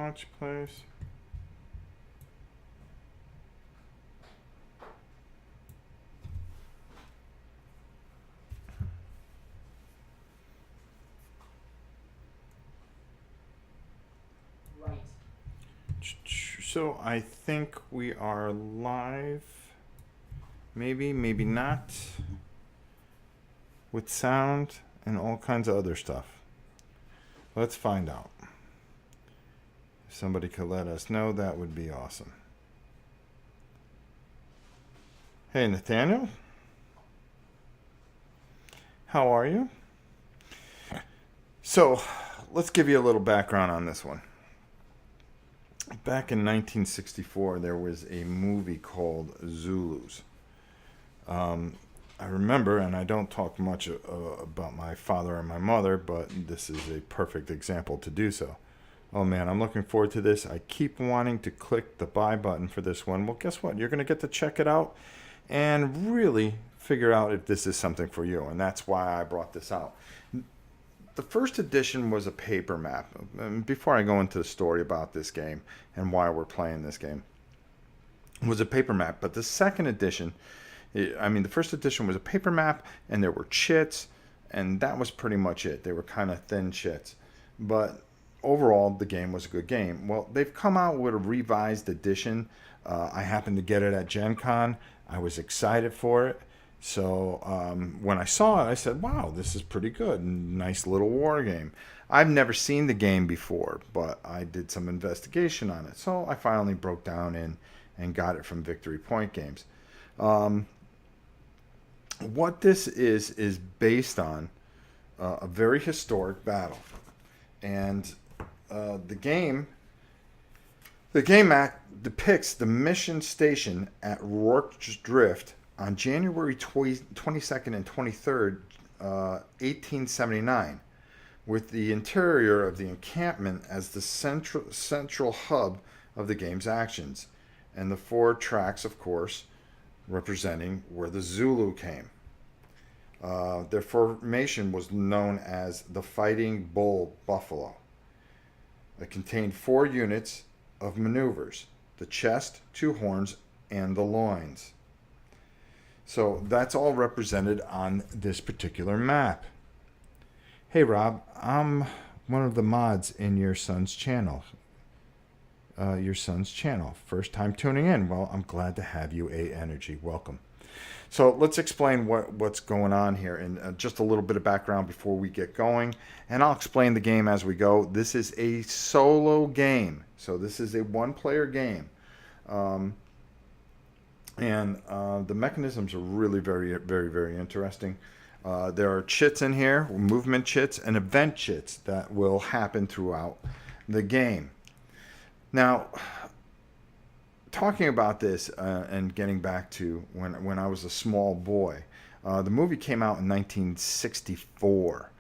much place. Right. So I think we are live. Maybe, maybe not. With sound and all kinds of other stuff. Let's find out. If somebody could let us know, that would be awesome. Hey, Nathaniel. How are you? So, let's give you a little background on this one. Back in 1964, there was a movie called Zulus. I remember, and I don't talk much about my father and my mother, but this is a perfect example to do so. Oh man, I'm looking forward to this. I keep wanting to click the buy button for this one. Well, guess what? You're going to get to check it out and really figure out if this is something for you. And that's why I brought this out. The first edition was a paper map. Before I go into the story about this game and why we're playing this game, it was a paper map. But the second edition, the first edition was a paper map, and there were chits, and that was pretty much it. They were kind of thin chits. But overall, the game was a good game. Well, they've come out with a revised edition. I happened to get it at GenCon. I was excited for it. So when I saw it, I said, wow, this is pretty good. Nice little war game. I've never seen the game before, but I did some investigation on it. So I finally broke down in and got it from Victory Point Games. What this is based on a very historic battle. And the game act depicts the mission station at Rorke's Drift on January 22nd and 23rd, 1879, with the interior of the encampment as the central hub of the game's actions, and the four tracks, of course, representing where the Zulu came. Their formation was known as the Fighting Bull Buffalo. It contained 4 units of maneuvers: the chest, 2 horns, and the loins. So that's all represented on this particular map. Hey Rob, I'm one of the mods in your son's channel. First time tuning in. Well, I'm glad to have you, A Energy. Welcome. So let's explain what's going on here, and just a little bit of background before we get going. And I'll explain the game as we go. This is a solo game, so this is a one-player game. The mechanisms are really very, very, very interesting. There are chits in here, movement chits and event chits that will happen throughout the game. Now, talking about this and getting back to when I was a small boy, the movie came out in 1964.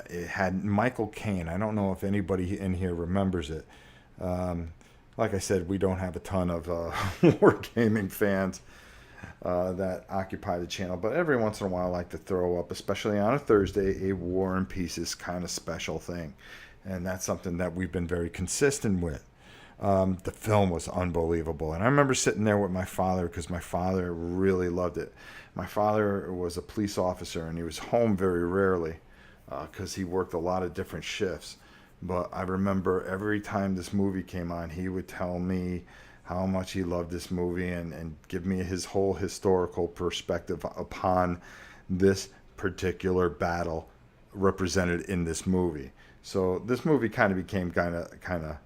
It had Michael Caine. I don't know if anybody in here remembers it. Like I said, we don't have a ton of wargaming fans that occupy the channel, but every once in a while I like to throw up, especially on a Thursday, a War and Pieces kind of special thing. And that's something that we've been very consistent with. The film was unbelievable. And I remember sitting there with my father because my father really loved it. My father was a police officer, and he was home very rarely because he worked a lot of different shifts. But I remember every time this movie came on, he would tell me how much he loved this movie and give me his whole historical perspective upon this particular battle represented in this movie. So this movie kind of became kind of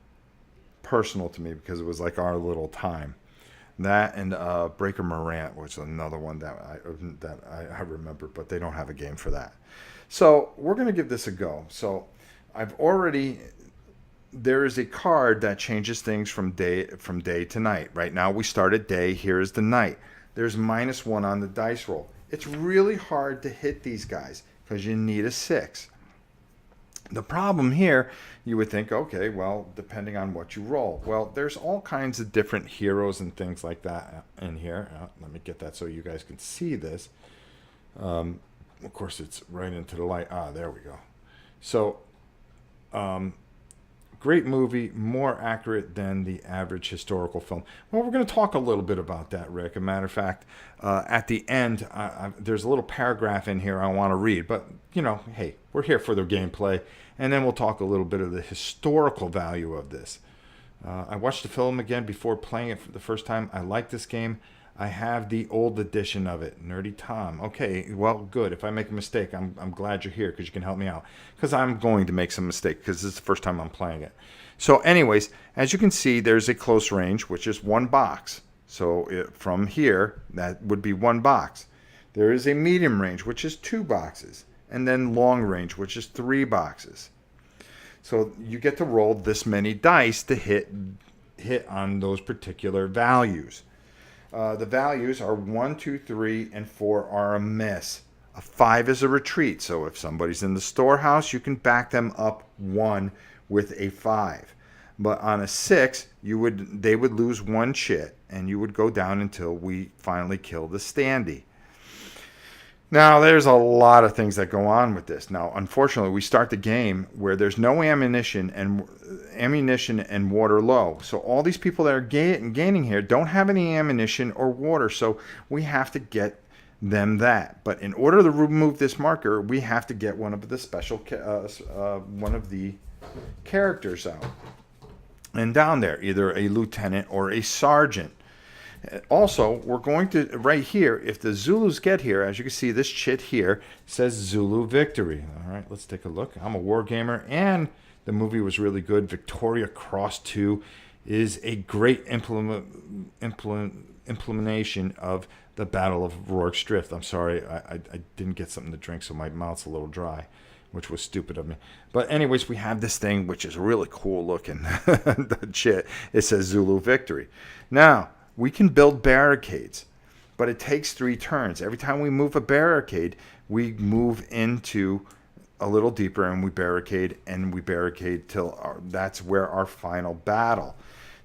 personal to me because it was like our little time. That and Breaker Morant was another one that I remember, but they don't have a game for that. So we're going to give this a go. So there is a card that changes things from day to night. Right now we start at day. Here is the night. There's -1 on the dice roll. It's really hard to hit these guys because you need a 6. The problem here, you would think, okay, well, depending on what you roll. Well, there's all kinds of different heroes and things like that in here. Let me get that so you guys can see this. Of course, it's right into the light. There we go. So, Great movie, more accurate than the average historical film. Well, we're going to talk a little bit about that, Rick. As a matter of fact, at the end, there's a little paragraph in here I want to read. But, you know, hey, we're here for the gameplay. And then we'll talk a little bit of the historical value of this. I watched the film again before playing it for the first time. I like this game. I have the old edition of it, Nerdy Tom. Okay, well, good. If I make a mistake, I'm glad you're here because you can help me out. Because I'm going to make some mistake because this is the first time I'm playing it. So anyways, as you can see, there's a close range, which is one box. So from here, that would be one box. There is a medium range, which is two boxes. And then long range, which is three boxes. So you get to roll this many dice to hit on those particular values. The values are 1, 2, 3, and 4 are a miss. A 5 is a retreat. So if somebody's in the storehouse, you can back them up 1 with a 5. But on a 6, they would lose 1 chit, and you would go down until we finally kill the standee. Now, there's a lot of things that go on with this. Now, unfortunately, we start the game where there's no ammunition and water low. So all these people that are gaining here don't have any ammunition or water, so we have to get them that. But in order to remove this marker, we have to get one of the one of the characters out. And down there, either a lieutenant or a sergeant. Also, we're going to, right here, if the Zulus get here, as you can see, this chit here says Zulu victory. All right, let's take a look. I'm a wargamer, and the movie was really good. Victoria Cross 2 is a great implementation of the Battle of Rorke's Drift. I'm sorry, I didn't get something to drink, so my mouth's a little dry, which was stupid of me. But anyways, we have this thing, which is really cool looking. The chit, it says Zulu victory. Now, we can build barricades, but it takes 3 turns. Every time we move a barricade, we move into a little deeper and we barricade till that's where our final battle.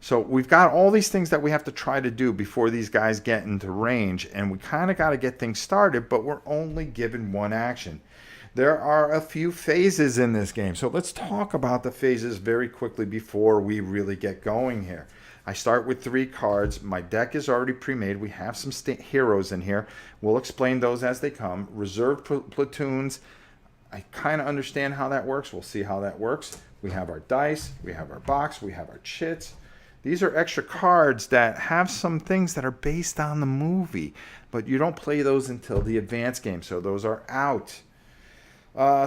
So we've got all these things that we have to try to do before these guys get into range, and we kind of got to get things started, but we're only given 1 action. There are a few phases in this game, so let's talk about the phases very quickly before we really get going here. I start with 3 cards. My deck is already pre-made. We have some heroes in here. We'll explain those as they come. Reserve platoons. I kind of understand how that works. We'll see how that works. We have our dice. We have our box. We have our chits. These are extra cards that have some things that are based on the movie, but you don't play those until the advanced game, so those are out.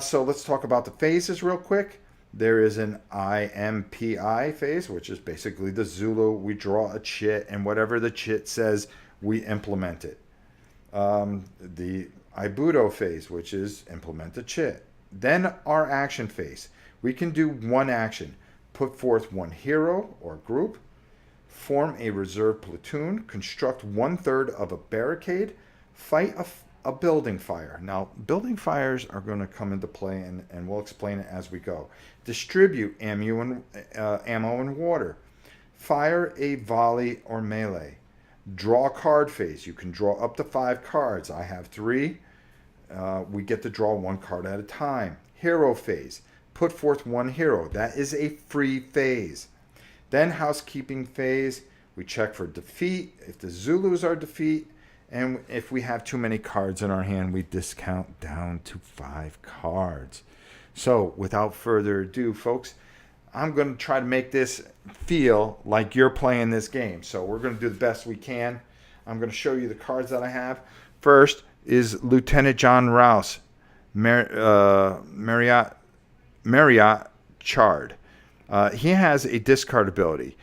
So let's talk about the phases real quick. There is an IMPI phase, which is basically the Zulu. We draw a chit, and whatever the chit says, we implement it. The Ibudo phase, which is implement a chit. Then our action phase. We can do 1 action. Put forth 1 hero or group. Form a reserve platoon. Construct 1/3 of a barricade. Fight a building fire. Now, building fires are going to come into play, and we'll explain it as we go. Distribute ammo and water. Fire a volley or melee. Draw card phase. You can draw up to 5 cards. I have 3. We get to draw 1 card at a time. Hero phase. Put forth 1 hero. That is a free phase. Then housekeeping phase. We check for defeat. If the Zulus are defeat, and if we have too many cards in our hand, we discount down to 5 cards. So without further ado, folks, I'm going to try to make this feel like you're playing this game. So we're going to do the best we can. I'm going to show you the cards that I have. First is Lieutenant John Rouse, Marriott Chard. He has a discard ability.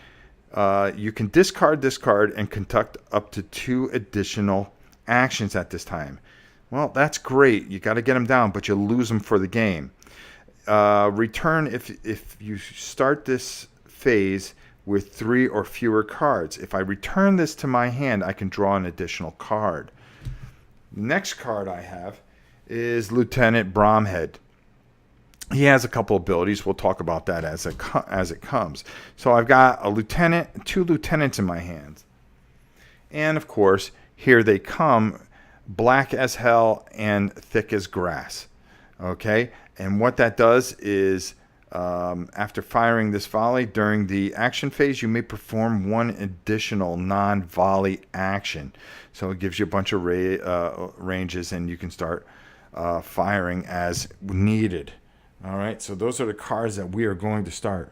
You can discard this card and conduct up to 2 additional actions at this time. Well, that's great. You got to get them down, but you lose them for the game. Return if you start this phase with 3 or fewer cards. If I return this to my hand, I can draw an additional card. Next card I have is Lieutenant Bromhead. He has a couple abilities. We'll talk about that as it comes. So I've got a lieutenant, 2 lieutenants in my hands. And of course, here they come, black as hell and thick as grass. Okay? And what that does is After firing this volley during the action phase, you may perform one additional non-volley action. So it gives you a bunch of ranges, and you can start firing as needed. All right, so those are the cards that we are going to start.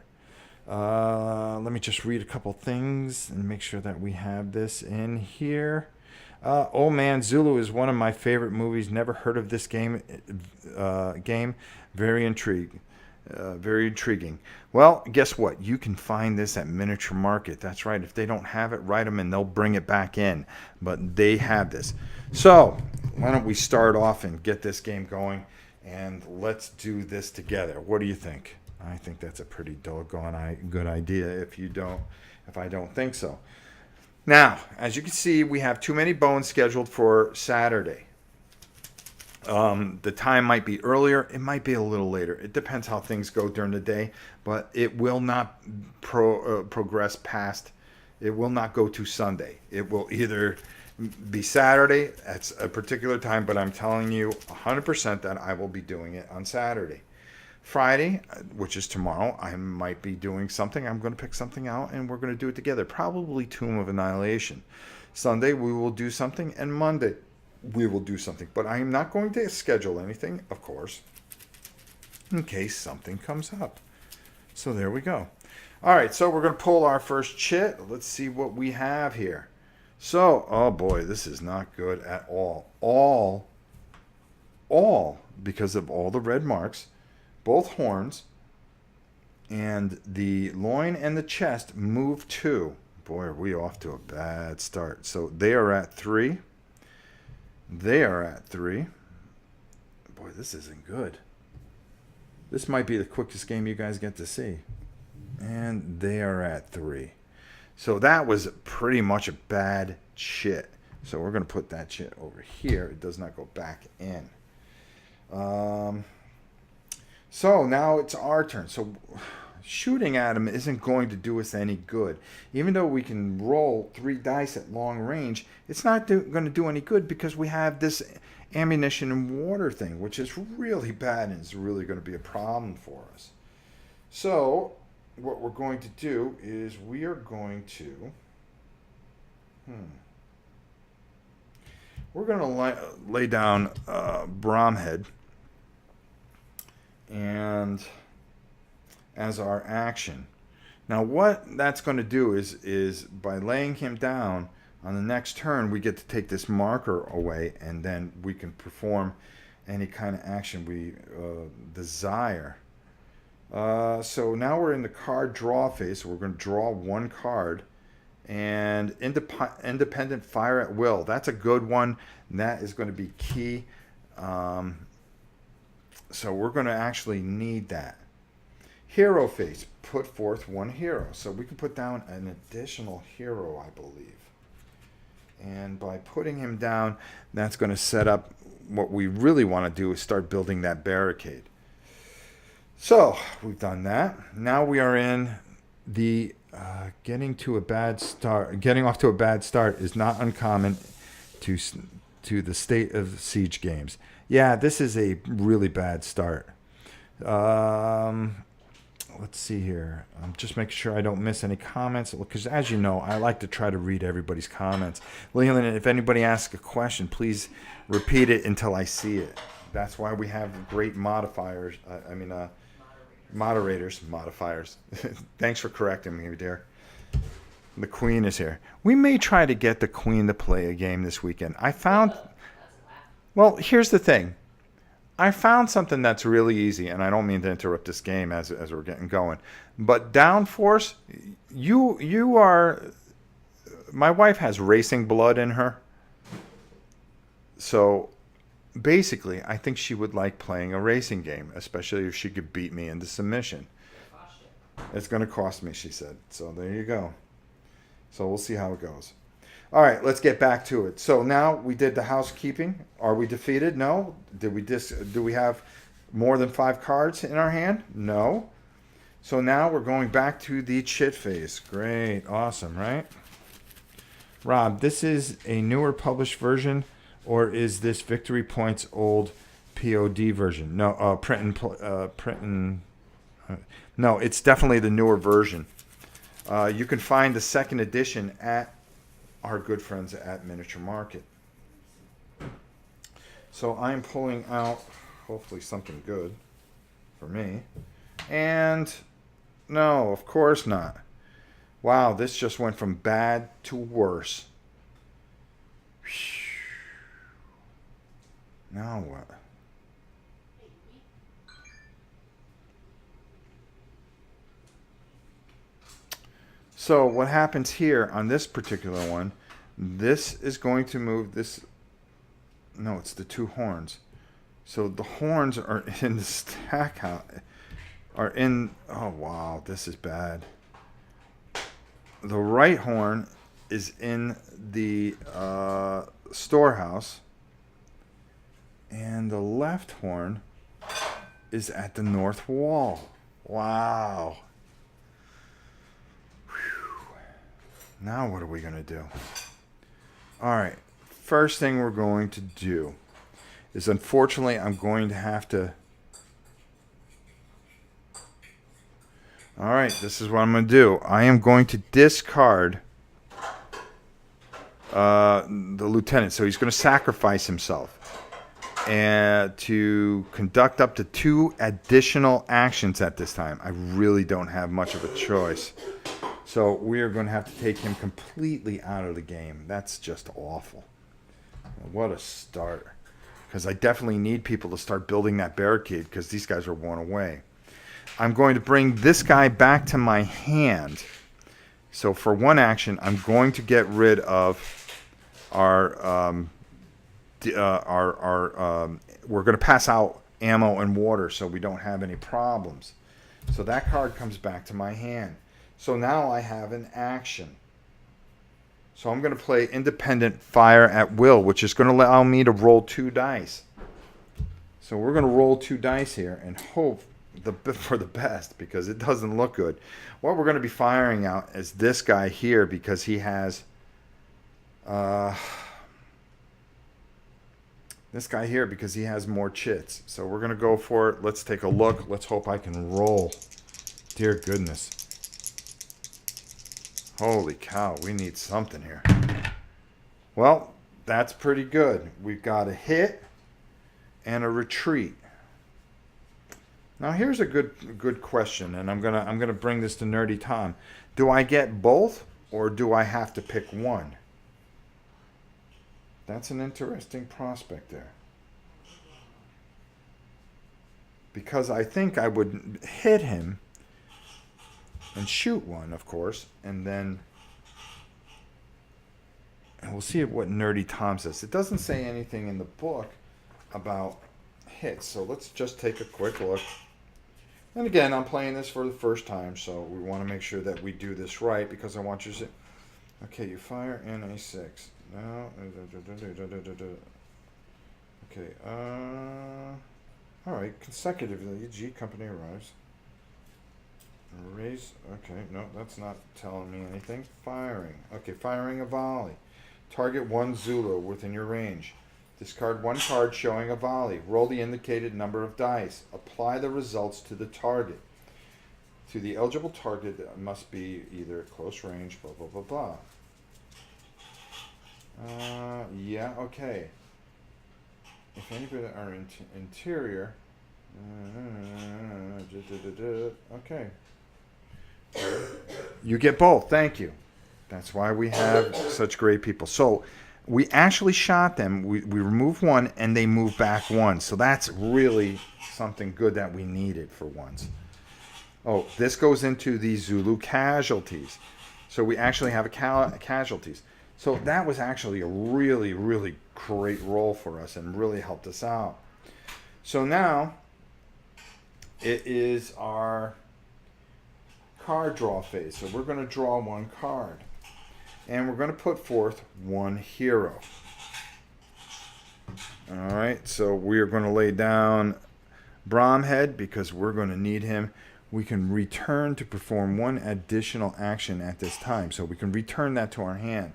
Let me just read a couple things and make sure that we have this in here. Oh man, Zulu is one of my favorite movies. Never heard of this game. Very intriguing. Very intriguing. Well, guess what? You can find this at Miniature Market. That's right. If they don't have it, write them and they'll bring it back in. But they have this. So why don't we start off and get this game going, and let's do this together. What do you think? I think that's a pretty doggone good idea if I don't think so. Now, as you can see, we have too many bones scheduled for Saturday. The time might be earlier. It might be a little later. It depends how things go during the day, but it will not progress past. It will not go to Sunday. It will either be Saturday at a particular time, but I'm telling you 100% that I will be doing it on Saturday. Friday, which is tomorrow, I might be doing something. I'm going to pick something out, and we're going to do it together. Probably Tomb of Annihilation. Sunday, we will do something, and Monday, we will do something. But I am not going to schedule anything, of course, in case something comes up. So there we go. All right, so we're going to pull our first chit. Let's see what we have here. So, oh boy, this is not good at all. All because of all the red marks. Both horns and the loin and the chest move 2. Boy, are we off to a bad start. So they are at 3. They are at 3. Boy, this isn't good. This might be the quickest game you guys get to see. And they are at 3. So that was pretty much a bad chit. So we're going to put that chit over here. It does not go back in. So now it's our turn. So shooting at him isn't going to do us any good. Even though we can roll 3 dice at long range, it's not going to do any good because we have this ammunition and water thing, which is really bad and is really going to be a problem for us. So what we're going to do is we are going to... We're going to lay down Bromhead. And as our action. Now what that's going to do is by laying him down on the next turn, we get to take this marker away, and then we can perform any kind of action we desire. So now we're in the card draw phase. So we're going to draw 1 card, and independent fire at will. That's a good one. And that is going to be key. So we're going to actually need that. Hero phase, put forth 1 hero. So we can put down an additional hero, I believe. And by putting him down, that's going to set up what we really want to do is start building that barricade. So we've done that. Now we are in the getting off to a bad start is not uncommon to the state of siege games. Yeah, this is a really bad start. Let's see here. I'm just making sure I don't miss any comments, because as you know, I like to try to read everybody's comments. Leland, if anybody asks a question, please repeat it until I see it. That's why we have great modifiers. Moderators. Thanks for correcting me, dear. The Queen is here. We may try to get the Queen to play a game this weekend. Well, here's the thing. I found something that's really easy, and I don't mean to interrupt this game as we're getting going. But downforce, you are... My wife has racing blood in her. So basically, I think she would like playing a racing game, especially if she could beat me into submission. It's going to cost me, she said. So there you go. So we'll see how it goes. All right, let's get back to it. So now we did the housekeeping. Are we defeated? No. Do we have more than 5 cards in our hand? No. So now we're going back to the chit phase. Great. Awesome, right? Rob, this is a newer published version, or is this Victory Point's old POD version? No, print and No, it's definitely the newer version. You can find the second edition at our good friends at Miniature Market. So I'm pulling out, hopefully something good for me. And no, of course not. Wow, this just went from bad to worse. Now what? So what happens here on this particular one, this is going to move this. No, it's the two horns. So the horns are in the stack house. Are in. Oh, wow, this is bad. The right horn is in the storehouse. And the left horn is at the north wall. Wow. Now what are we going to do? All right. First thing we're going to do is, unfortunately, I'm going to have to... All right, this is what I'm going to do. I am going to discard the lieutenant. So he's going to sacrifice himself and to conduct up to 2 additional actions at this time. I really don't have much of a choice. So we are going to have to take him completely out of the game. That's just awful. What a start. Because I definitely need people to start building that barricade because these guys are worn away. I'm going to bring this guy back to my hand. So for one action, I'm going to get rid of our we're going to pass out ammo and water so we don't have any problems. So that card comes back to my hand. So now I have an action. So I'm going to play Independent Fire at Will, which is going to allow me to roll 2 dice. So we're going to roll 2 dice here and hope for the best because it doesn't look good. What we're going to be firing out is this guy here because he has... this guy here because he has more chits. So we're going to go for it. Let's take a look. Let's hope I can roll. Dear goodness. Holy cow, we need something here. Well, that's pretty good. We've got a hit and a retreat. Now here's a good question, and I'm gonna bring this to Nerdy Tom. Do I get both or do I have to pick one? That's an interesting prospect there. Because I think I would hit him and shoot one, of course, and then we'll see what Nerdy Tom says. It doesn't say anything in the book about hits, so let's just take a quick look. And again, I'm playing this for the first time, so we want to make sure that we do this right because I want you to see. Okay, you fire in a 6. Now, okay, all right, consecutively, G Company arrives. Raise, okay, no, that's not telling me anything. Firing, okay, firing a volley. Target 1 Zulu within your range. Discard 1 card showing a volley. Roll the indicated number of dice. Apply the results to the target. To the eligible target, it must be either close range, blah, blah, blah, blah. Yeah, okay. If anybody are interior, okay. You get both. Thank you. That's why we have such great people. So we actually shot them. We removed 1 and they moved back 1. So that's really something good that we needed for once. Oh, this goes into the Zulu casualties. So we actually have a casualties. So that was actually a really, really great roll for us and really helped us out. So now it is our card draw phase. So we're going to draw 1 card. And we're going to put forth 1 hero. Alright, so we are going to lay down Bromhead because we're going to need him. We can return to perform 1 additional action at this time. So we can return that to our hand.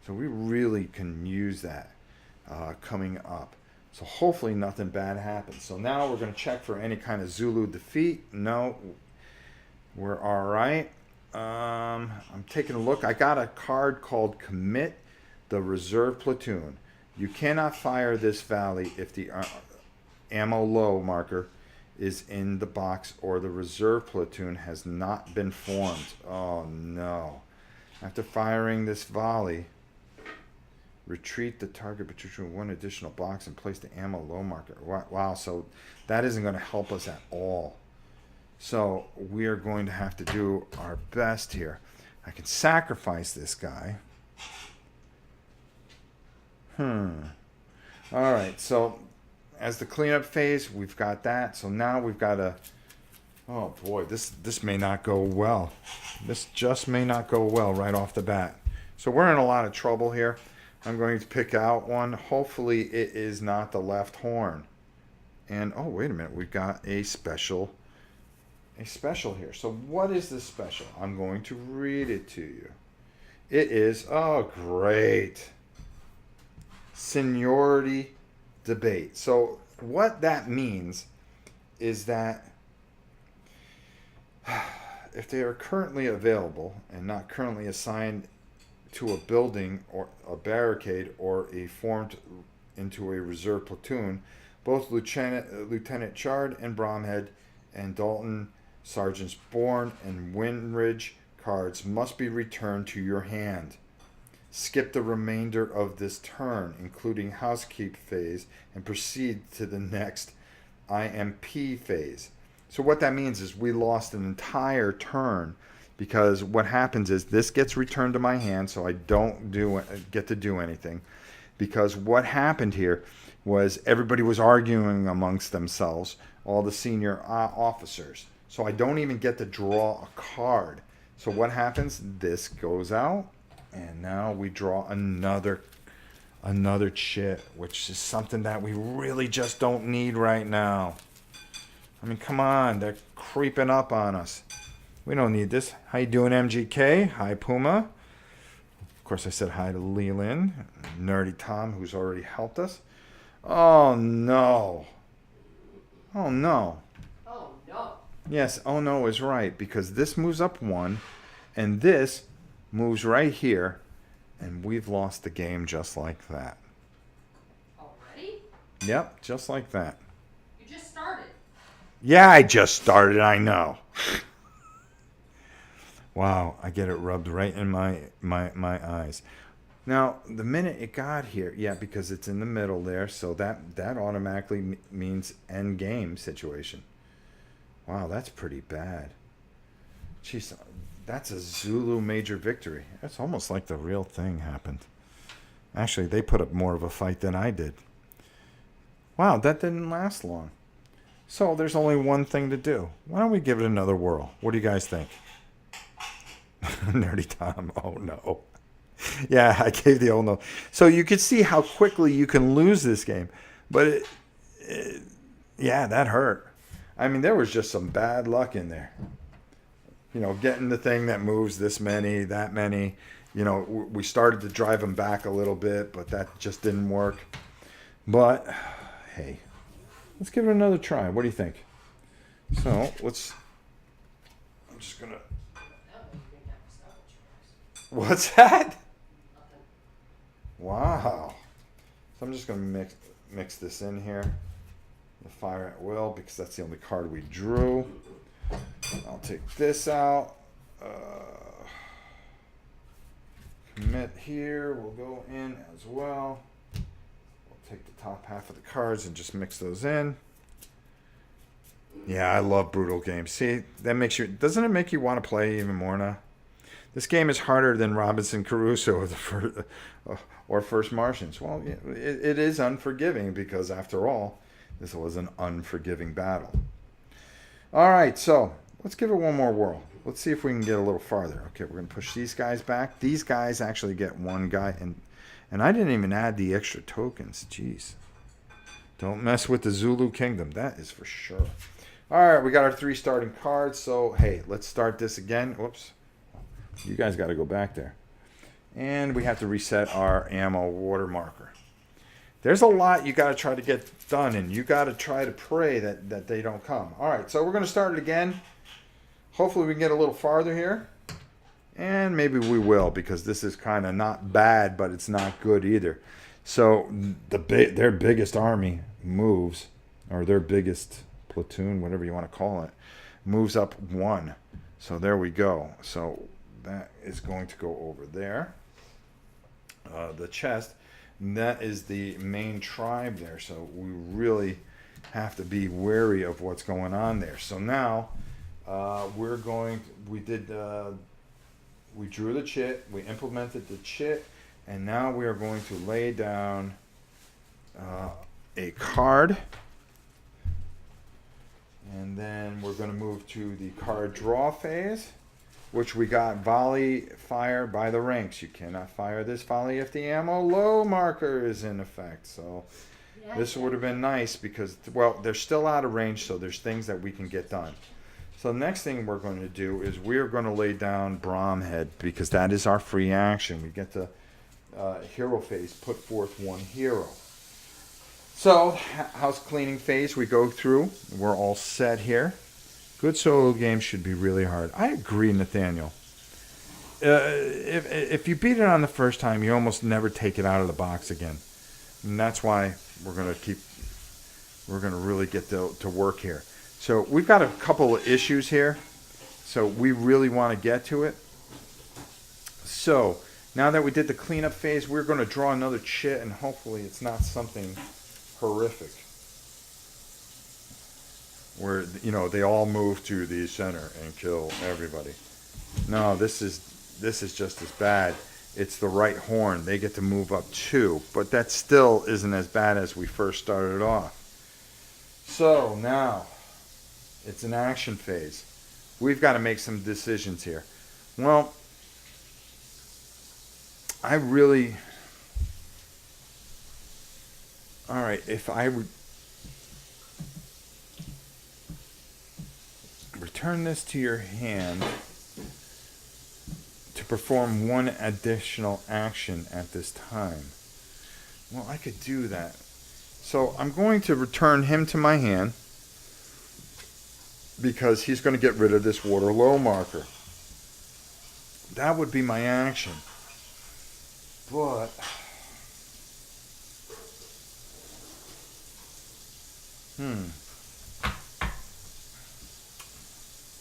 So we really can use that coming up. So hopefully nothing bad happens. So now we're going to check for any kind of Zulu defeat. No. We're all right. I'm taking a look. I got a card called Commit the Reserve Platoon. You cannot fire this valley if the ammo low marker is in the box or the reserve platoon has not been formed. Oh no. After firing this volley, retreat the target between one additional box and place the ammo low marker. Wow, so that isn't going to help us at all. So we are going to have to do our best here. I can sacrifice this guy. All right, so as the cleanup phase, we've got that. So now we've got to... Oh boy, this may not go well. This just may not go well right off the bat. So we're in a lot of trouble here. I'm going to pick out one. Hopefully it is not the left horn. And oh, wait a minute, we've got a special here. So what is this special? I'm going to read it to you. It is, oh great, seniority debate. So what that means is that if they are currently available and not currently assigned to a building or a barricade or a formed into a reserve platoon, both Lieutenant Chard and Bromhead and Dalton Sergeants Bourne and Winridge cards must be returned to your hand. Skip the remainder of this turn, including housekeep phase, and proceed to the next IMP phase. So what that means is we lost an entire turn because what happens is this gets returned to my hand, so I don't get to do anything. Because what happened here was everybody was arguing amongst themselves, all the senior officers. So I don't even get to draw a card. So what happens? This goes out, and now we draw another chit, which is something that we really just don't need right now. I mean, come on, they're creeping up on us. We don't need this. How you doing, MGK? Hi, Puma. Of course, I said hi to Leland, Nerdy Tom, who's already helped us. Oh no. Oh no. Oh no. Yes, oh no is right, because this moves up one, and this moves right here, and we've lost the game just like that. Already? Yep, just like that. You just started. Yeah, I just started, I know. Wow, I get it rubbed right in my eyes. Now, the minute it got here, yeah, because it's in the middle there, so that automatically means end game situation. Wow, that's pretty bad. Jeez, that's a Zulu major victory. That's almost like the real thing happened. Actually, they put up more of a fight than I did. Wow, that didn't last long. So there's only one thing to do. Why don't we give it another whirl? What do you guys think? Nerdy Tom, oh no. Yeah, I gave the old no. So you could see how quickly you can lose this game. But yeah, that hurt. I mean, there was just some bad luck in there. You know, getting the thing that moves this many, that many. You know, we started to drive them back a little bit, but that just didn't work. But, hey, let's give it another try. What do you think? So, I'm just going to... What's that? Wow. So I'm just going to mix this in here. The fire at will, because that's the only card we drew. I'll take this out. Commit here will go in as well. We'll take the top half of the cards and just mix those in. Yeah, I love brutal games. See, that makes you... Doesn't it make you want to play even more now? This game is harder than Robinson Crusoe or First Martians. Well, it is unforgiving because, after all, this was an unforgiving battle. All right, so let's give it one more whirl. Let's see if we can get a little farther. Okay, we're going to push these guys back. These guys actually get one guy, and I didn't even add the extra tokens. Jeez. Don't mess with the Zulu Kingdom. That is for sure. All right, we got our 3 starting cards. So, hey, let's start this again. Whoops. You guys got to go back there. And we have to reset our ammo water marker. There's a lot you got to try to get done, and you got to try to pray that they don't come. All right, so we're going to start it again. Hopefully we can get a little farther here. And maybe we will, because this is kind of not bad, but it's not good either. So their biggest army moves, or their biggest platoon, whatever you want to call it, moves up 1. So there we go. So that is going to go over there. The chest, that is the main tribe there. So we really have to be wary of what's going on there. So now we drew the chit, we implemented the chit, and now we are going to lay down a card. And then we're going to move to the card draw phase, which we got volley fire by the ranks. You cannot fire this volley if the ammo low marker is in effect. So this would have been nice because, well, they're still out of range, so there's things that we can get done. So the next thing we're going to do is we're going to lay down Bromhead, because that is our free action. We get to hero phase, put forth 1 hero. So house cleaning phase we go through. We're all set here. Good solo games should be really hard. I agree, Nathaniel. If you beat it on the first time, you almost never take it out of the box again. And that's why we're going to really get to work here. So we've got a couple of issues here. So we really want to get to it. So now that we did the cleanup phase, we're going to draw another chit, and hopefully it's not something horrific where, you know, they all move to the center and kill everybody. No, this is just as bad. It's the right horn. They get to move up 2, but that still isn't as bad as we first started off. So now it's an action phase. We've got to make some decisions here. Well, I really... All right, if I return this to your hand to perform 1 additional action at this time, well, I could do that. So I'm going to return him to my hand because he's going to get rid of this water low marker. That would be my action. But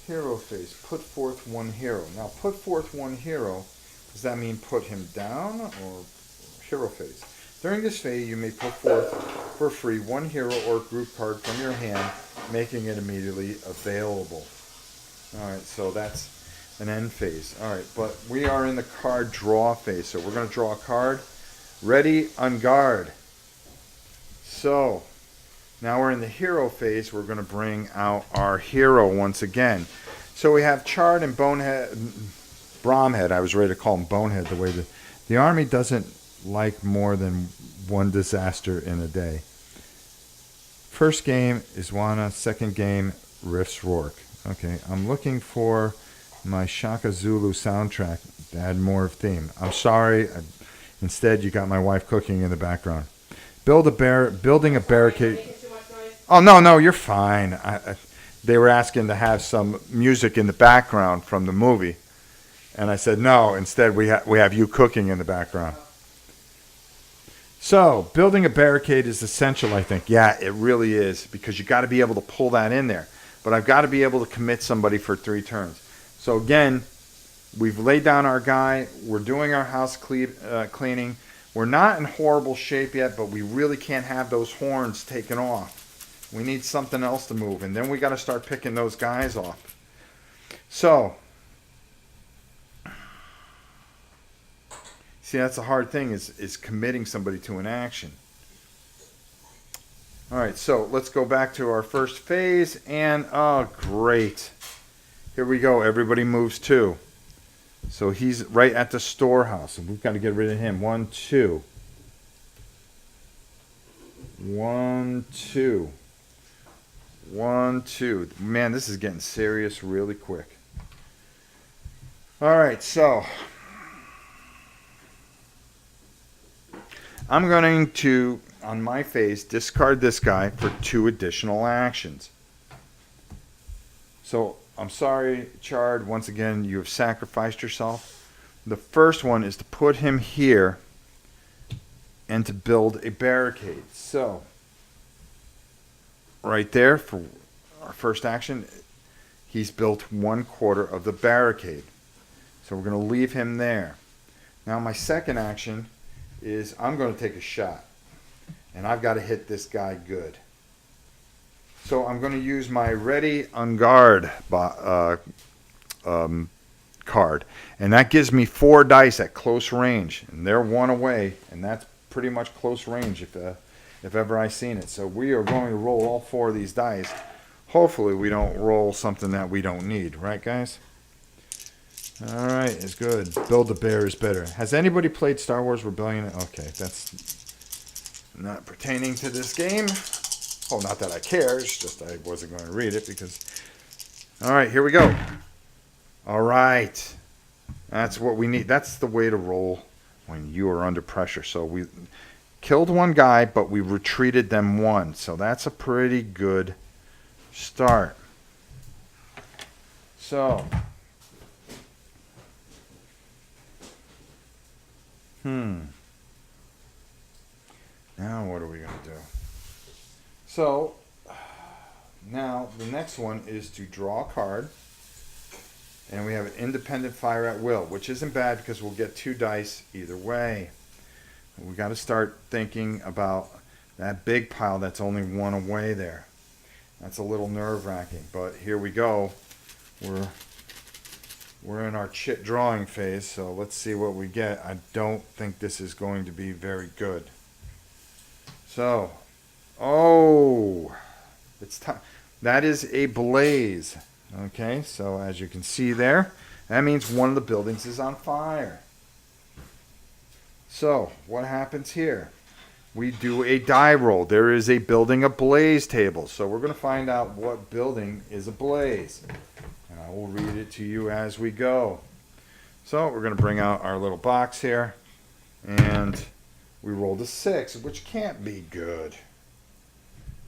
hero phase. Put forth 1 hero. Now, put forth 1 hero. Does that mean put him down or hero phase? During this phase, you may put forth for free 1 hero or group card from your hand, making it immediately available. All right, so that's an end phase. All right, but we are in the card draw phase, so we're going to draw a card. Ready, on guard. So now we're in the hero phase. We're going to bring out our hero once again. So we have Chard and Bromhead. I was ready to call him Bonehead, the way the army doesn't like more than 1 disaster in a day. First game is Wana. Second game, Riffs Rourke. Okay, I'm looking for my Shaka Zulu soundtrack to add more theme. I'm sorry. Instead, you got my wife cooking in the background. Building a barricade. Oh, no, you're fine. They were asking to have some music in the background from the movie. And I said, no, instead we have you cooking in the background. So, building a barricade is essential, I think. Yeah, it really is, because you got to be able to pull that in there. But I've got to be able to commit somebody for 3 turns. So again, we've laid down our guy. We're doing our house cleaning. We're not in horrible shape yet, but we really can't have those horns taken off. We need something else to move, and then we got to start picking those guys off. So, see, that's the hard thing is committing somebody to an action. All right, so let's go back to our first phase, and oh, great. Here we go. Everybody moves 2. So he's right at the storehouse, and we've got to get rid of him. 1, 2. 1, 2. 1, 2. Man, this is getting serious really quick. All right, so I'm going to, on my phase, discard this guy for 2 additional actions. So I'm sorry, Chard. Once again, you have sacrificed yourself. The first one is to put him here and to build a barricade. So, right there for our first action, he's built 1/4 of the barricade. So we're going to leave him there. Now my second action is I'm going to take a shot. And I've got to hit this guy good. So I'm going to use my Ready on Guard card. And that gives me 4 dice at close range. And they're 1 away. And that's pretty much close range if ever I've seen it. So we are going to roll all 4 of these dice. Hopefully we don't roll something that we don't need. Right, guys? All right, it's good. Build a bear is better. Has anybody played Star Wars Rebellion? Okay, that's not pertaining to this game. Oh, not that I care. It's just I wasn't going to read it because... All right, here we go. All right. That's what we need. That's the way to roll when you are under pressure. So we killed 1 guy, but we retreated them 1. So that's a pretty good start. So... Now what are we going to do? So, now the next one is to draw a card. And we have an independent fire at will, which isn't bad because we'll get 2 dice either way. We got to start thinking about that big pile that's only 1 away there. That's a little nerve-wracking, but here we go. We're in our chit drawing phase, so let's see what we get. I don't think this is going to be very good. So, oh, it's time. That is a blaze. Okay, so as you can see there, that means one of the buildings is on fire. So, what happens here? We do a die roll. There is a building ablaze table. So we're going to find out what building is ablaze. And I will read it to you as we go. So we're going to bring out our little box here. And we rolled a 6, which can't be good.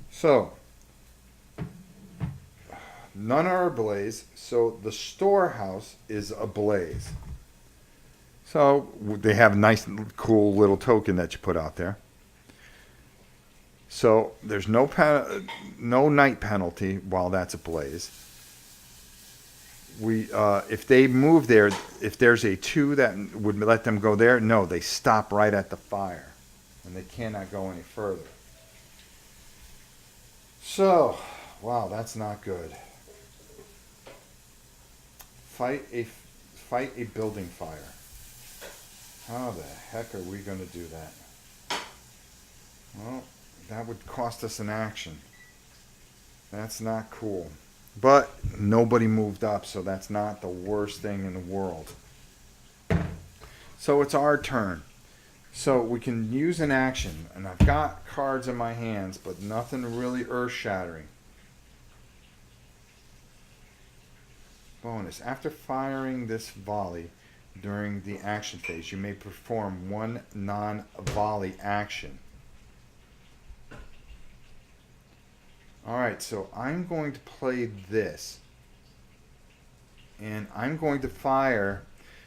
So, none are ablaze. So the storehouse is ablaze. So they have a nice, cool little token that you put out there. So there's no night penalty while that's ablaze. If they move there, if there's a 2 that would let them go there, no, they stop right at the fire, and they cannot go any further. So, wow, that's not good. Fight a building fire. How the heck are we going to do that? Well, that would cost us an action. That's not cool. But nobody moved up, so that's not the worst thing in the world. So it's our turn. So we can use an action, and I've got cards in my hands, but nothing really earth-shattering. Bonus. After firing this volley during the action phase, you may perform 1 non-volley action. Alright, so I'm going to play this. And I'm going to fire.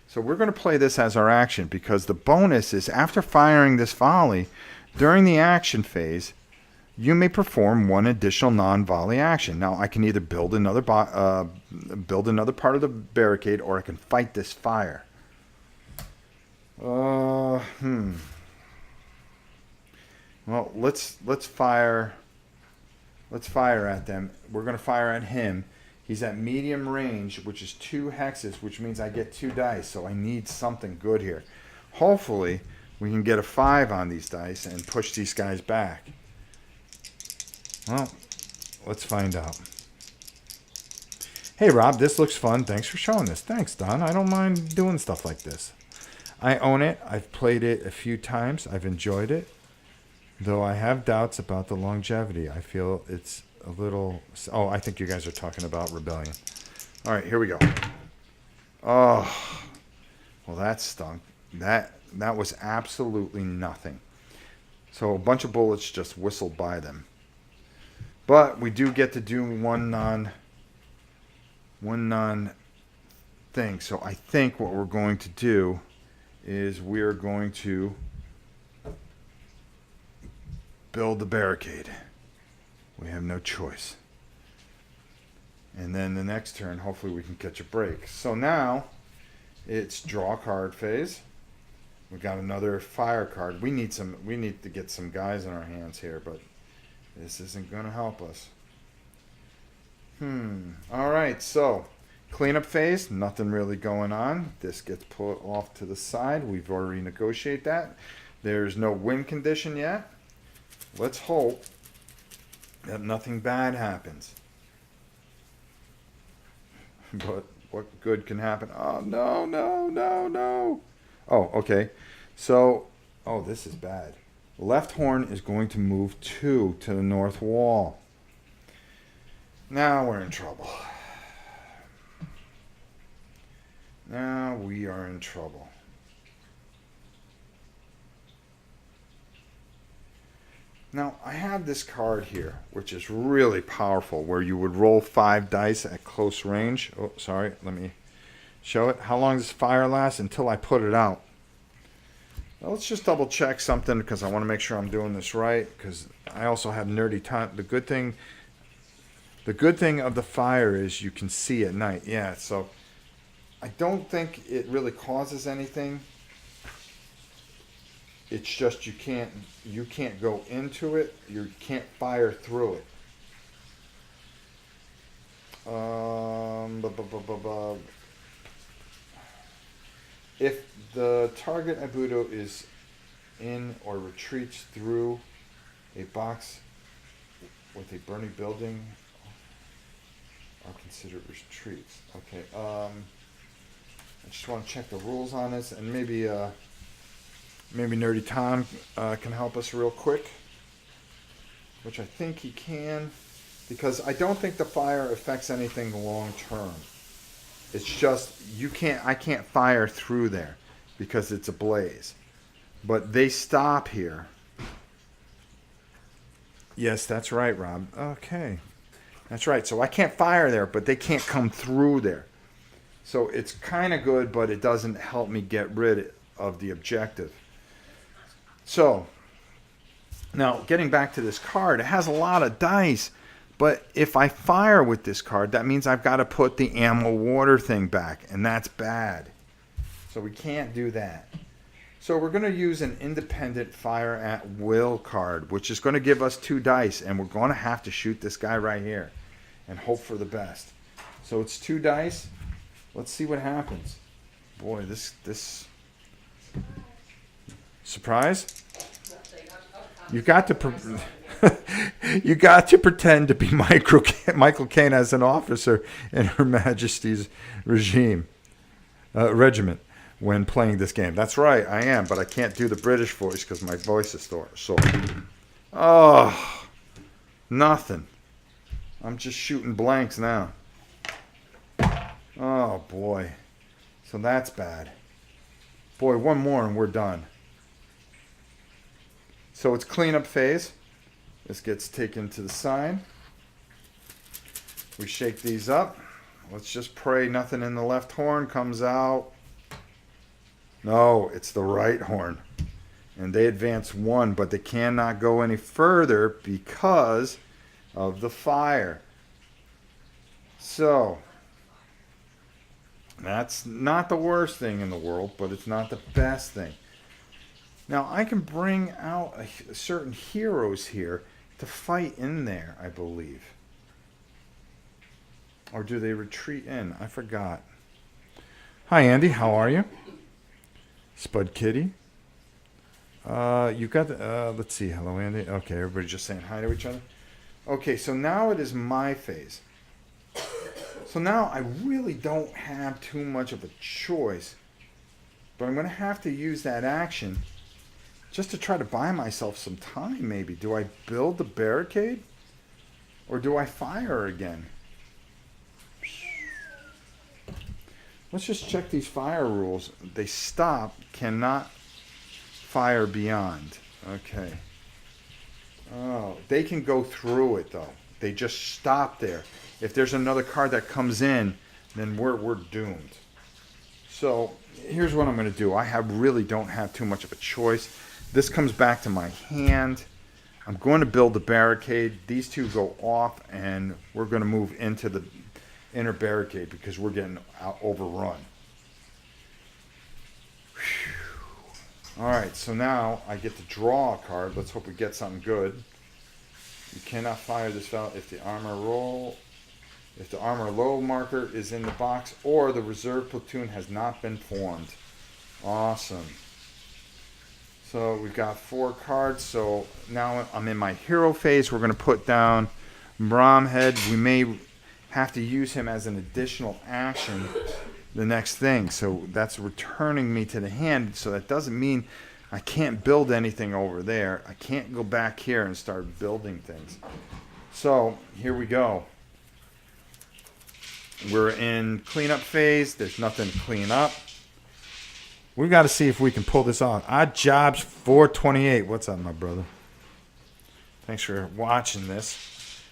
So we're going to play this as our action because the bonus is after firing this volley during the action phase, you may perform 1 additional non-volley action. Now I can either build another part of the barricade, or I can fight this fire. Well, let's fire. Let's fire at them. We're going to fire at him. He's at medium range, which is 2 hexes, which means I get 2 dice. So I need something good here. Hopefully, we can get a 5 on these dice and push these guys back. Well, let's find out. Hey, Rob, this looks fun. Thanks for showing this. Thanks, Don. I don't mind doing stuff like this. I own it. I've played it a few times. I've enjoyed it. Though I have doubts about the longevity. I feel it's a little... Oh, I think you guys are talking about Rebellion. All right, here we go. Oh, well, that stunk. That was absolutely nothing. So a bunch of bullets just whistled by them. But we do get to do 1 One non-thing. So I think what we're going to do is we're going to build the barricade. We have no choice. And then the next turn, hopefully we can catch a break. So now it's draw card phase. We got another fire card. We need to get some guys in our hands here, but this isn't going to help us. All right, so cleanup phase, nothing really going on. This gets put off to the side. We've already negotiated that. There's no win condition yet. Let's hope that nothing bad happens. But what good can happen? Oh, no, no, no, no. Oh, okay. So, oh, this is bad. Left horn is going to move 2 to the north wall. Now we're in trouble. Now we are in trouble. Now, I have this card here, which is really powerful, where you would roll 5 dice at close range. Oh, sorry, let me show it. How long does fire last? Until I put it out. Well, let's just double check something, because I want to make sure I'm doing this right, because I also have nerdy time. The good thing of the fire is you can see at night. Yeah, so I don't think it really causes anything. It's just you can't go into it. You can't fire through it. If the target Abudo is in or retreats through a box with a burning building, are considered retreats. Okay. I just want to check the rules on this, and maybe Nerdy Tom can help us real quick, which I think he can, because I don't think the fire affects anything long term. It's just I can't fire through there because it's ablaze. But they stop here. Yes, that's right, Rob. Okay. That's right. So I can't fire there, but they can't come through there. So it's kind of good, but it doesn't help me get rid of the objective. So, now getting back to this card, it has a lot of dice, but if I fire with this card, that means I've got to put the ammo water thing back, and that's bad. So we can't do that. So we're going to use an independent fire at will card, which is going to give us 2 dice, and we're going to have to shoot this guy right here and hope for the best. So it's 2 dice. Let's see what happens. Boy, this surprise. You got to you got to pretend to be Michael Caine as an officer in Her Majesty's regiment when playing this game. That's right, I am, but I can't do the British voice because my voice is so. Oh, nothing. I'm just shooting blanks now. Oh boy, so that's bad. Boy, one more and we're done. So it's cleanup phase. This gets taken to the side. We shake these up. Let's just pray nothing in the left horn comes out. No, it's the right horn. And they advance 1, but they cannot go any further because of the fire. So, that's not the worst thing in the world, but it's not the best thing. Now, I can bring out certain heroes here to fight in there, I believe. Or do they retreat in? I forgot. Hi, Andy. How are you? Spud Kitty. You got, let's see. Hello, Andy. Okay, everybody just saying hi to each other. Okay, so now it is my phase. So now I really don't have too much of a choice, but I'm going to have to use that action just to try to buy myself some time, maybe. Do I build the barricade? Or do I fire again? Let's just check these fire rules. They stop, cannot fire beyond. Okay. Oh, they can go through it, though. They just stop there. If there's another card that comes in, then we're doomed. So here's what I'm going to do. I really don't have too much of a choice. This comes back to my hand. I'm going to build a barricade. These two go off, and we're going to move into the inner barricade because we're getting overrun. Whew. All right, so now I get to draw a card. Let's hope we get something good. You cannot fire this fellow if the armor low marker is in the box or the reserve platoon has not been formed. Awesome. So we've got 4 cards. So now I'm in my hero phase. We're going to put down Bromhead. We may have to use him as an additional action the next thing. So that's returning me to the hand. So that doesn't mean I can't build anything over there. I can't go back here and start building things. So here we go. We're in cleanup phase. There's nothing to clean up. We've got to see if we can pull this off. Odd Jobs 428. What's up, my brother? Thanks for watching this.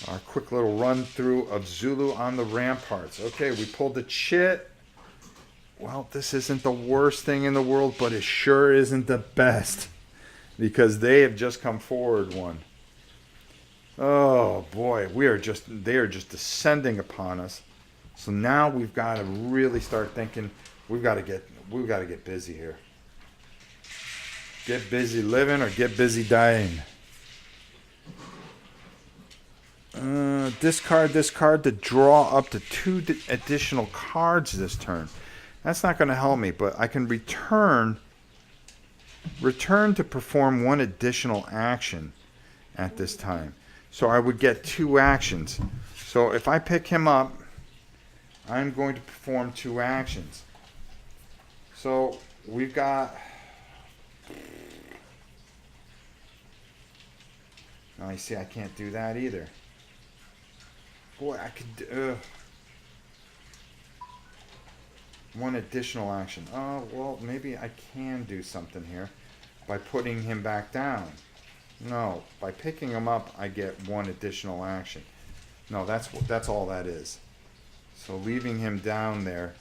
Our quick little run through of Zulu on the Ramparts. Okay, we pulled the chit. Well, this isn't the worst thing in the world, but it sure isn't the best. Because they have just come forward one. Oh boy, they are just descending upon us. So now we've got to really start thinking we've got to get busy here. Get busy living or get busy dying. Discard to draw up to 2 additional cards this turn. That's not going to help me, but I can return to perform 1 additional action at this time. So I would get 2 actions. So if I pick him up, I'm going to perform 2 actions. So we've got... Now you see I can't do that either. Boy, I could... 1 additional action. Oh, well, maybe I can do something here by putting him back down. No, by picking him up, I get 1 additional action. No, that's all that is. So leaving him down there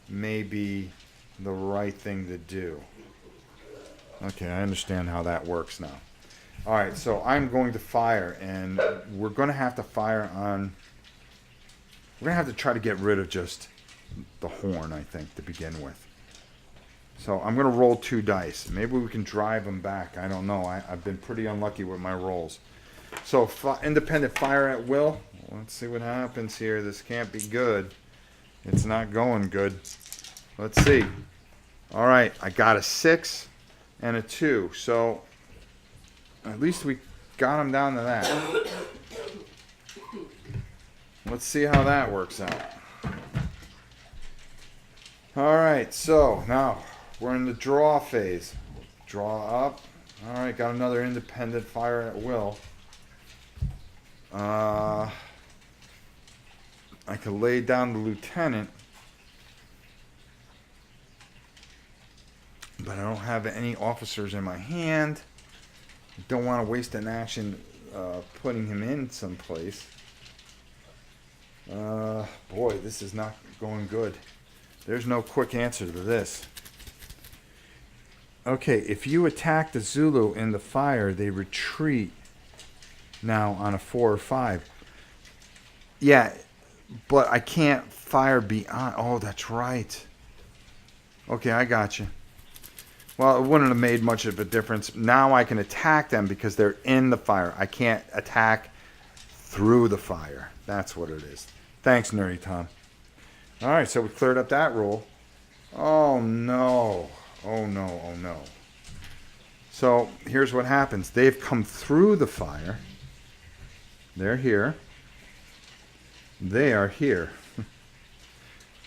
may be the right thing to do. Okay, I understand how that works now. All right, so I'm going to fire, and we're going to have to fire on... We're going to have to try to get rid of just the horn, I think, to begin with. So I'm going to roll 2 dice. Maybe we can drive them back. I don't know. I've been pretty unlucky with my rolls. So independent fire at will. Let's see what happens here. This can't be good. It's not going good. Let's see. All right. I got a 6 and a 2. So at least we got him down to that. Let's see how that works out. All right. So now... we're in the draw phase. Draw up. All right, got another independent fire at will. I could lay down the lieutenant, but I don't have any officers in my hand. I don't want to waste an action putting him in someplace. Boy, this is not going good. There's no quick answer to this. Okay, if you attack the Zulu in the fire, they retreat now on a 4 or 5. Yeah, but I can't fire beyond... Oh, that's right. Okay, I got you. Well, it wouldn't have made much of a difference. Now I can attack them because they're in the fire. I can't attack through the fire. That's what it is. Thanks, Nerdy Tom. All right, so we cleared up that rule. Oh, no. Oh no, oh no. So here's what happens. They've come through the fire. They're here. They are here.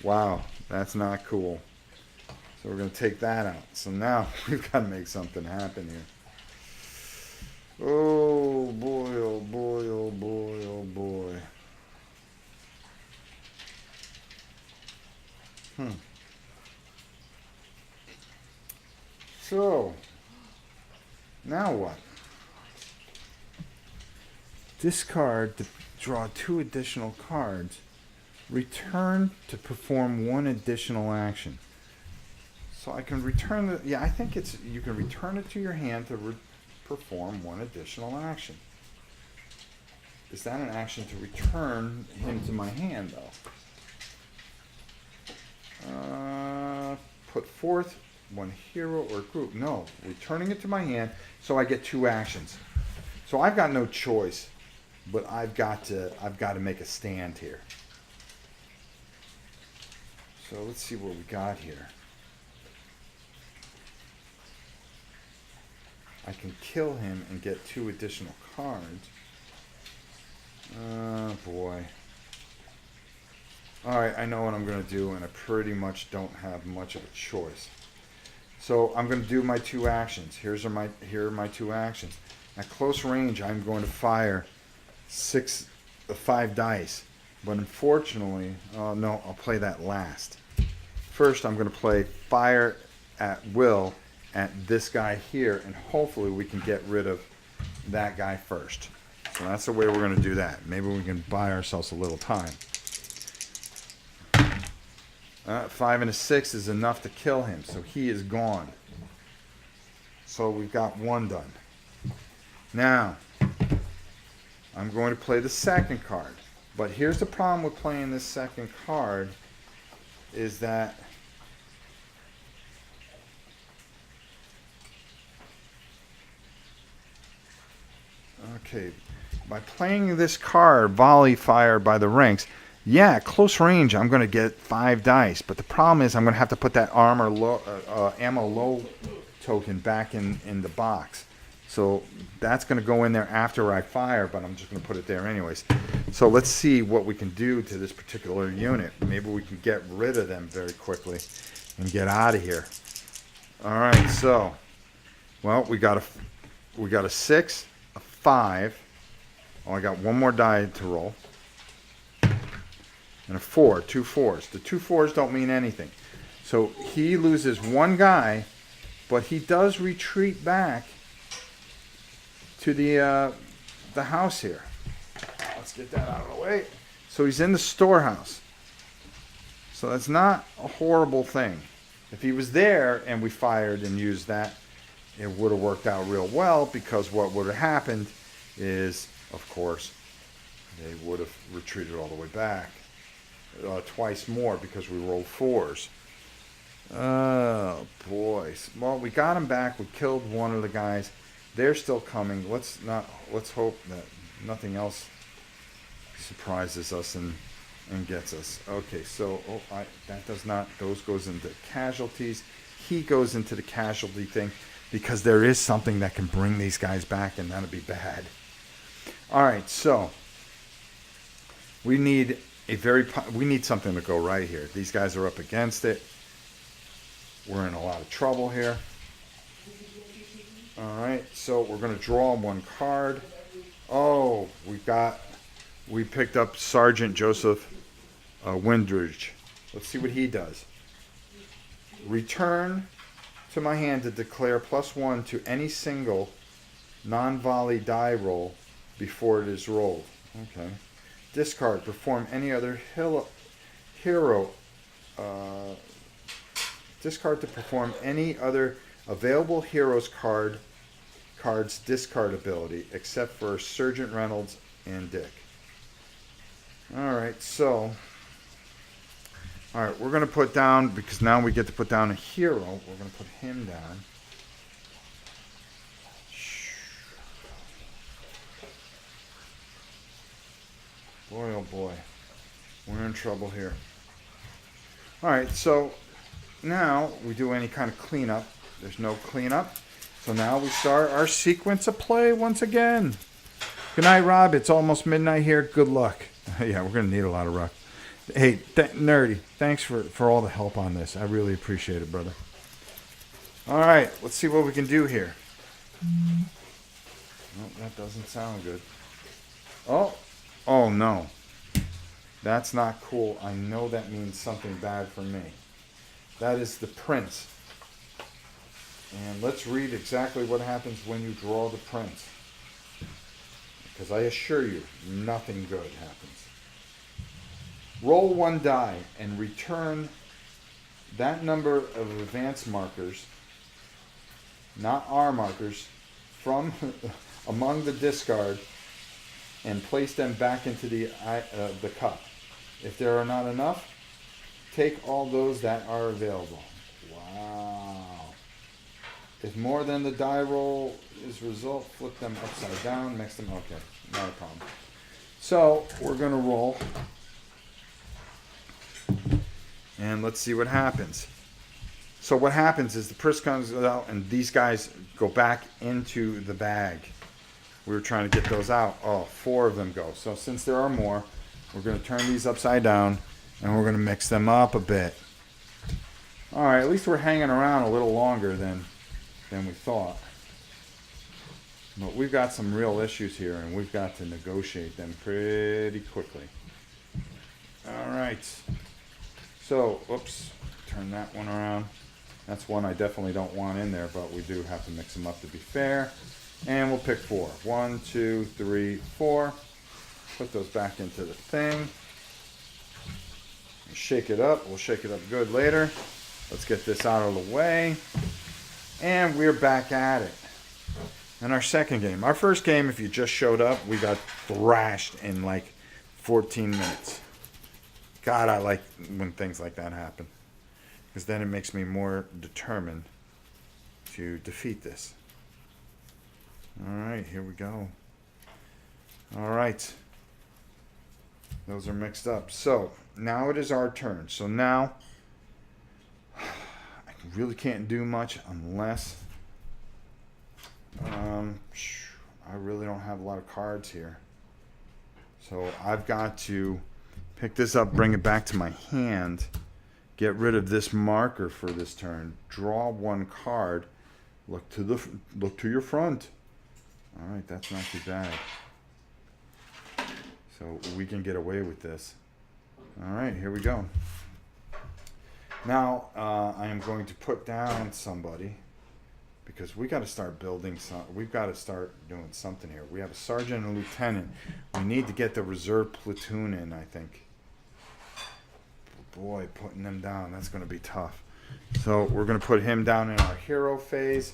Wow, that's not cool. So we're going to take that out. So now we've got to make something happen here. Oh boy, oh boy, oh boy, oh boy. So, now what? Discard to draw 2 additional cards. Return to perform one additional action. So I can return the, yeah, I think it's, you can return it to your hand to perform one additional action. Is that an action to return him to my hand, though? Put forth one hero or group. No, returning it to my hand, so I get 2 actions. So I've got no choice, but I've got to make a stand here. So let's see what we got here. I can kill him and get 2 additional cards. Oh boy. Alright, I know what I'm going to do, and I pretty much don't have much of a choice. So I'm going to do my 2 actions. Here are my 2 actions. At close range, I'm going to fire 5 dice. But unfortunately, no, I'll play that last. First, I'm going to play fire at will at this guy here, and hopefully we can get rid of that guy first. So that's the way we're going to do that. Maybe we can buy ourselves a little time. 5 and a 6 is enough to kill him, so he is gone. So we've got 1 done. Now, I'm going to play the second card. But here's the problem with playing this second card, is that okay, by playing this card, volley fire by the ranks, yeah, close range, I'm going to get 5 dice. But the problem is I'm going to have to put that ammo low token back in the box. So that's going to go in there after I fire, but I'm just going to put it there anyways. So let's see what we can do to this particular unit. Maybe we can get rid of them very quickly and get out of here. All right, so, well, we got a 6, a 5. Oh, I got 1 more die to roll. And a 4, 2 4s. The 2 4s don't mean anything. So he loses 1 guy, but he does retreat back to the house here. Let's get that out of the way. So he's in the storehouse. So that's not a horrible thing. If he was there and we fired and used that, it would have worked out real well, because what would have happened is, of course, they would have retreated all the way back. Twice more, because we rolled 4s. Oh boy. Well, we got him back. We killed one of the guys. They're still coming. Let's hope that nothing else surprises us and gets us. Okay, so those goes into casualties. He goes into the casualty thing, because there is something that can bring these guys back, and that'll be bad. All right, so we need something to go right here. These guys are up against it. We're in a lot of trouble here. All right, so we're going to draw 1 card. Oh, we picked up Sergeant Joseph Windridge. Let's see what he does. Return to my hand to declare +1 to any single non-volley die roll before it is rolled. Okay. Discard. Perform any other hero. Discard to perform any other available heroes card's discard ability, except for Sergeant Reynolds and Dick. Alright, so we're going to put down, because now we get to put down a hero, we're going to put him down. Boy, oh boy, we're in trouble here. Alright, so now we do any kind of cleanup. There's no cleanup. So now we start our sequence of play once again. Good night, Rob. It's almost midnight here. Good luck. Yeah, we're going to need a lot of luck. Hey, Nerdy, thanks for all the help on this. I really appreciate it, brother. All right, let's see what we can do here. Oh, that doesn't sound good. Oh no. That's not cool. I know that means something bad for me. That is the prince. And let's read exactly what happens when you draw the prince. Because I assure you, nothing good happens. roll one die and return that number of advance markers, not our markers, from among the discard and place them back into the cup. If there are not enough, take all those that are available. Wow. If more than the die roll is result, flip them upside down, mix them. Okay, not a problem. So we're going to roll. And let's see what happens. So what happens is the purse comes out and these guys go back into the bag. We were trying to get those out. Oh, 4 of them go. So since there are more, we're going to turn these upside down and we're going to mix them up a bit. All right, at least we're hanging around a little longer than we thought. But we've got some real issues here and we've got to negotiate them pretty quickly. All right. So, oops, turn that one around. That's one I definitely don't want in there, but we do have to mix them up to be fair. And we'll pick 4. 1, 2, 3, 4. Put those back into the thing. Shake it up. We'll shake it up good later. Let's get this out of the way. And we're back at it. And our second game. Our first game, if you just showed up, we got thrashed in like 14 minutes. God, I like when things like that happen. Because then it makes me more determined to defeat this. Alright, here we go. Alright. Those are mixed up. So, now it is our turn. So now, I really can't do much unless... I really don't have a lot of cards here. So I've got to pick this up, bring it back to my hand, get rid of this marker for this turn, draw one card, look to your front. All right, that's not too bad. So we can get away with this. All right, here we go. Now I am going to put down somebody because we got to start building some. We've got to start doing something here. We have a sergeant and a lieutenant. We need to get the reserve platoon in, I think. Boy, putting them down, that's going to be tough. So we're going to put him down in our hero phase.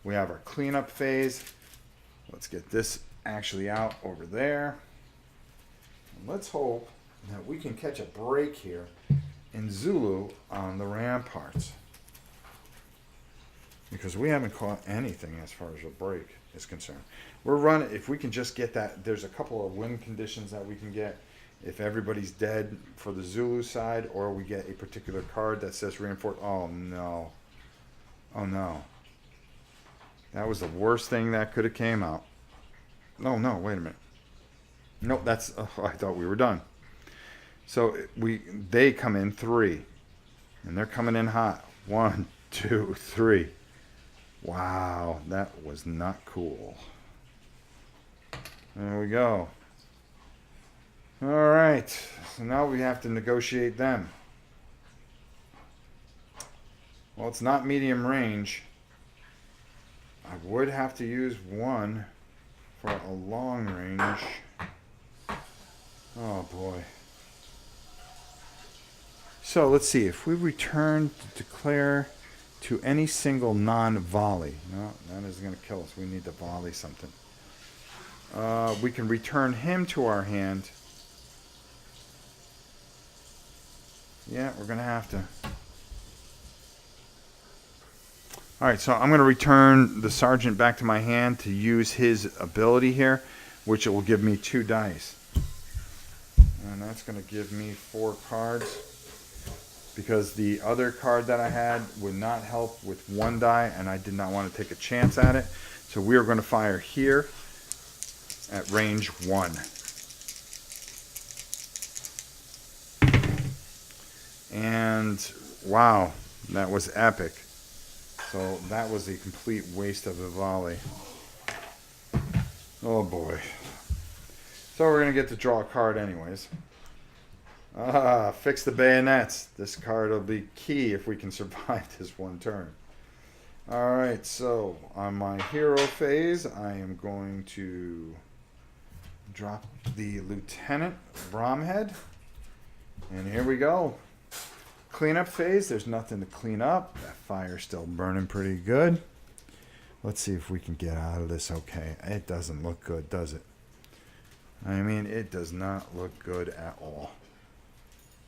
We have our cleanup phase. Let's get this actually out over there. And let's hope that we can catch a break here in Zulu on the Ramparts. Because we haven't caught anything as far as a break is concerned. We're running, if we can just get that, there's a couple of win conditions that we can get. If everybody's dead for the Zulu side, or we get a particular card that says reinforce. Oh no. Oh no. That was the worst thing that could have came out. No, wait a minute. Nope, that's, I thought we were done. So they come in 3. And they're coming in hot. 1, 2, 3. Wow, that was not cool. There we go. All right, so now we have to negotiate them. Well, it's not medium range. I would have to use one for a long range. Oh boy. So let's see, if we return to declare to any single non-volley. No, that isn't going to kill us. We need to volley something. We can return him to our hand. Yeah, we're going to have to. Alright, so I'm going to return the sergeant back to my hand to use his ability here, which will give me 2 dice. And that's going to give me 4 cards. Because the other card that I had would not help with 1 die, and I did not want to take a chance at it. So we are going to fire here at range 1. And wow, that was epic. So that was a complete waste of a volley. Oh boy. So we're going to get to draw a card anyways. Fix the bayonets. This card will be key if we can survive this one turn. Alright, so on my hero phase, I am going to drop the Lieutenant Bromhead. And here we go. Cleanup phase. There's nothing to clean up. That fire's still burning pretty good. Let's see if we can get out of this okay. It doesn't look good, does it? I mean, it does not look good at all.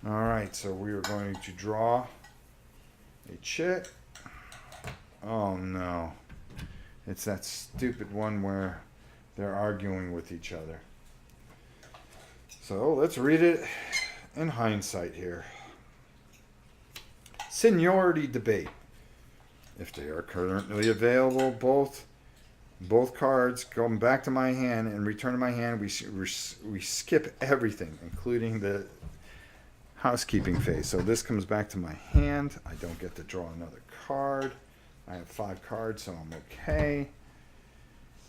All right, so we are going to draw a chit. Oh no. It's that stupid one where they're arguing with each other. So let's read it in hindsight here. Seniority debate. If they are currently available, both cards come back to my hand and return to my hand. We skip everything, including the housekeeping phase. So this comes back to my hand. I don't get to draw another card. I have 5 cards, so I'm okay.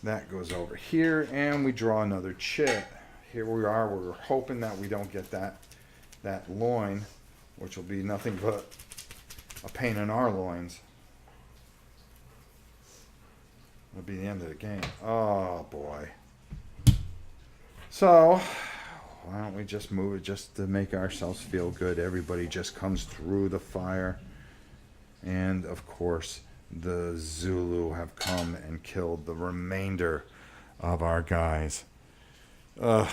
That goes over here, and we draw another chit. Here we are. We're hoping that we don't get that loin, which will be nothing but a pain in our loins. It'll be the end of the game. Oh boy. So why don't we just move it just to make ourselves feel good? Everybody just comes through the fire. And of course, the Zulu have come and killed the remainder of our guys. Ugh.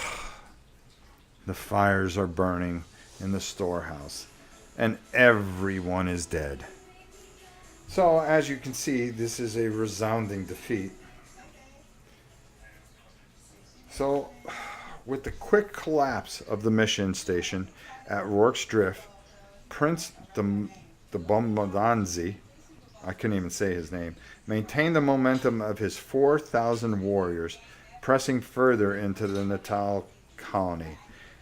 The fires are burning in the storehouse. And everyone is dead. So, as you can see, this is a resounding defeat. So, with the quick collapse of the mission station at Rourke's Drift, Prince the Bombadanzi, I couldn't even say his name, maintained the momentum of his 4,000 warriors, pressing further into the Natal colony.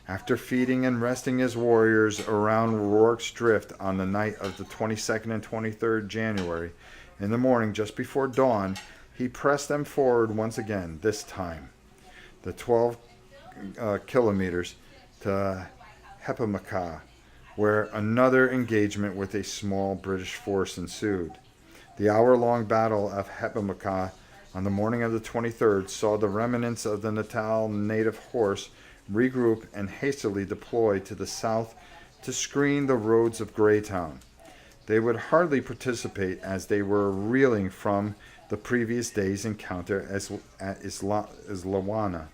After feeding and resting his warriors around Rourke's Drift on the night of the 22nd and 23rd January, in the morning just before dawn, he pressed them forward once again, this time the 12 kilometers to Hepamaka, where another engagement with a small British force ensued. The hour-long battle of Hepamaka on the morning of the 23rd saw the remnants of the Natal native horse regroup and hastily deploy to the south to screen the roads of Greytown. They would hardly participate as they were reeling from the previous day's encounter at Islawana.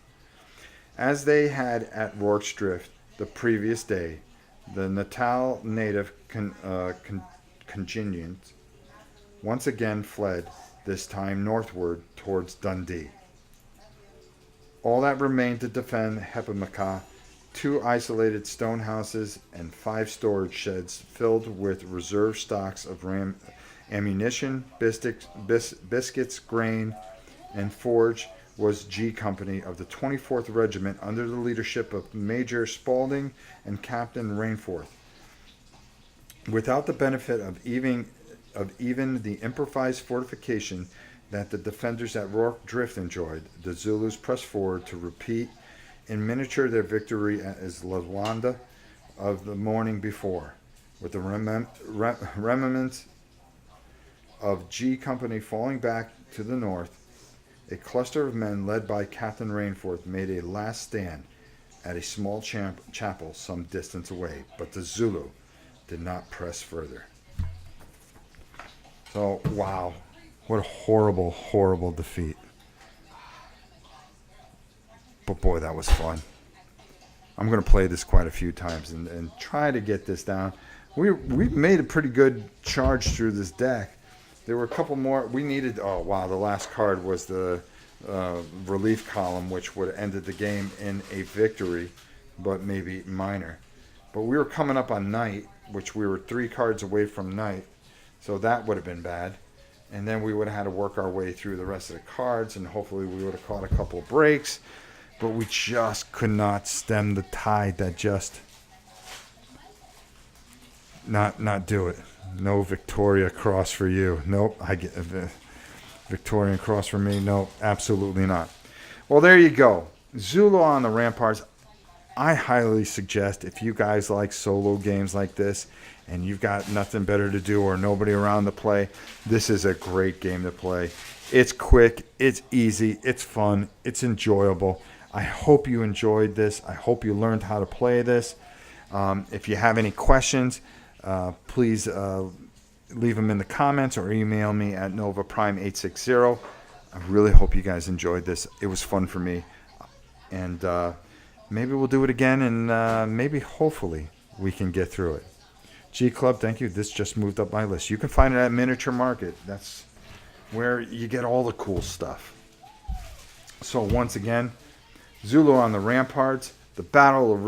As they had at Rourke's Drift the previous day, the Natal native contingent once again fled, this time northward towards Dundee. All that remained to defend Hepamaka, 2 isolated stone houses and 5 storage sheds filled with reserve stocks of ammunition, biscuits, grain, and forage, was G Company of the 24th Regiment under the leadership of Major Spaulding and Captain Rainforth. Without the benefit of even the improvised fortification that the defenders at Rourke Drift enjoyed, the Zulus pressed forward to repeat in miniature their victory at Islawanda of the morning before. With the remnants of G Company falling back to the north, a cluster of men led by Captain Rainforth made a last stand at a small chapel some distance away, but the Zulu did not press further. So, wow. What a horrible, horrible defeat. But boy, that was fun. I'm going to play this quite a few times and try to get this down. We made a pretty good charge through this deck. There were a couple more. We needed, oh wow, the last card was the relief column, which would have ended the game in a victory, but maybe minor. But we were coming up on night, which we were 3 cards away from night. So that would have been bad. And then we would have had to work our way through the rest of the cards, and hopefully we would have caught a couple of breaks. But we just could not stem the tide that just not do it. No Victoria Cross for you. Nope, I get a Victorian Cross for me. No, absolutely not. Well, there you go. Zulu on the Ramparts. I highly suggest, if you guys like solo games like this and you've got nothing better to do or nobody around to play, this is a great game to play. It's quick, it's easy, it's fun, it's enjoyable. I hope you enjoyed this. I hope you learned how to play this. If you have any questions, please leave them in the comments or email me at novaprime860. I really hope you guys enjoyed this. It was fun for me. And maybe we'll do it again, and maybe, hopefully, we can get through it. G Club, thank you. This just moved up my list. You can find it at Miniature Market. That's where you get all the cool stuff. So once again, Zulu on the Ramparts, the Battle of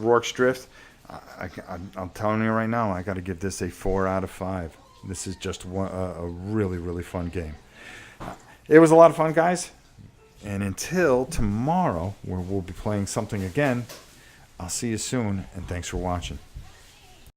Rorke's Drift. I'm telling you right now, I got to give this a 4 out of 5. This is just a really, really fun game. It was a lot of fun, guys. And until tomorrow, where we'll be playing something again, I'll see you soon, and thanks for watching.